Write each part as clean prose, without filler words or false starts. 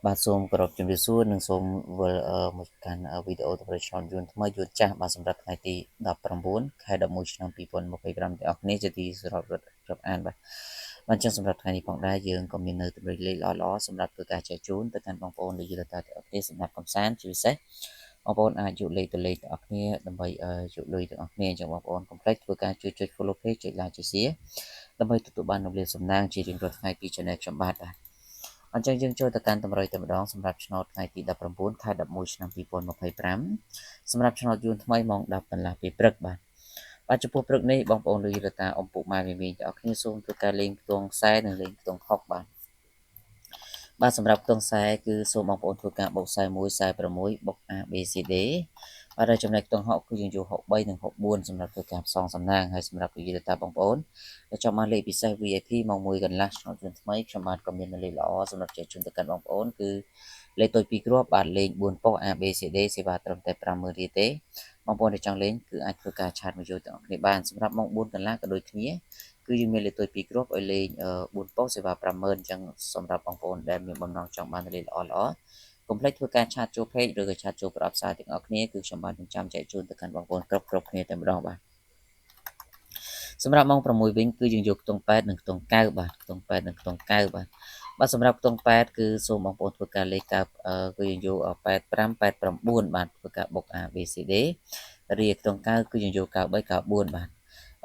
បាទសូមគោរពជំរាបសួរនិងសូមវិលមកកាន់វីដេអូទៅឆ្លងយួនថ្មីយួនចាស់បាទសម្រាប់ថ្ងៃទី19ខែ11ឆ្នាំ2025ទាំងអស់គ្នាជាទីសរពរាប់អានបាទចឹងសម្រាប់ថ្ងៃនេះផងដែរយើងក៏មាននៅទម្រង់លេខល្អៗសម្រាប់ធ្វើការចែកជូនទៅកាន់បងប្អូនដែលយល់តាទាំងអស់គ្នាសម្រាប់កំសាន្តជាពិសេសបងប្អូនអាចយកលេខទៅលេខទាំងអស់គ្នាដើម្បីយកលុយទាំងអស់គ្នាអញ្ចឹងបងប្អូនកុំភ្លេចធ្វើការជួយចុច follow page ចុច like ចុច share ដើម្បីទទួលបាននូវលាភសំណាងជារៀងរាល់ថ្ងៃពី channel ខ្ញុំបាទអញ្ចឹងយើងចូលទៅកាន់តម្រុយតែម្ដងសម្រាប់ឆ្នោតថ្ងៃទី19ខែ11ឆ្នាំ2025សម្រាប់ឆ្នោតយួនថ្មីម៉ោង10កន្លះពេលព្រឹកបាទចំពោះព្រឹកនេះបងប្អូនលោកយាយតាអំពុកម៉ែមីមីទាំងអស់គ្នាសូមធ្វើការលេងខ្ទង់40និងលេងខ្ទង់60បាទសម្រាប់ខ្ទង់40គឺសូមបងប្អូនធ្វើការបូក41 46បុក A B C D បាទហើយចំណែកខ្ទង់60គឺយើងយក63និង64សម្រាប់ធ្វើការផ្សងសំណាងហើយសម្រាប់លោកយាយតាបងប្អូនដែលចង់បានលេខពិសេស VIP ម៉ោង1កន្លះឆ្នោតយួនថ្មីខ្ញុំបាទក៏មានលេខល្អសម្រាប់ចែកជូនទៅកាន់បងប្អូនគឺលេខតូច2គ្រាប់បាទលេខ4ប៉ុស្តិ៍ A B C D សេវាត្រឹមតែ50000រៀលទេបងប្អូនដែលចង់លេងគឺអាចធ្វើការឆាតមកយកទាំងអស់គ្នាបានសម្រាប់ម៉ោង4កន្លះក៏ដូចគ្នាគឺយើងមានលេខតូច2គ្រាប់ឲ្យលេង4ប៉ុស្តិ៍សេវា50000អញ្ចឹងសម្រាប់បងប្អូនដែលមានបំណងចង់បានលេខល្អកុំភ្លេចធ្វើការឆាតចូល page ឬក៏ឆាតចូលប្រអប់សារទាំងអស់គ្នាគឺខ្ញុំបាទនឹងចាំចែកជូនទៅកាន់បងប្អូនគ្រប់គ្នាតែម្ដងបាទសម្រាប់ម៉ោង6វិញគឺយើងយកខ្ទង់8និងខ្ទង់9បាទខ្ទង់8និងខ្ទង់9បាទសម្រាប់ខ្ទង់8គឺសូមបងប្អូនធ្វើការលេខ9គឺយើងយក85 89បាទធ្វើការបុក A B C D រីឯខ្ទង់9គឺយើងយក93 94បាទ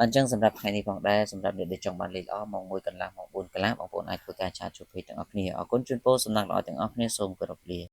អញ្ចឹងសម្រាប់ថ្ងៃនេះផងដែរសម្រាប់អ្នកដែលចង់បានលេខល្អម៉ោង1កន្លះម៉ោង4កន្លះបងប្អូនអាចធ្វើការឆាតជួបភេទទាំងអស់គ្នាអរគុណជូនពរសំណាងល្អទាំងអស់គ្នាសូមគោរពលា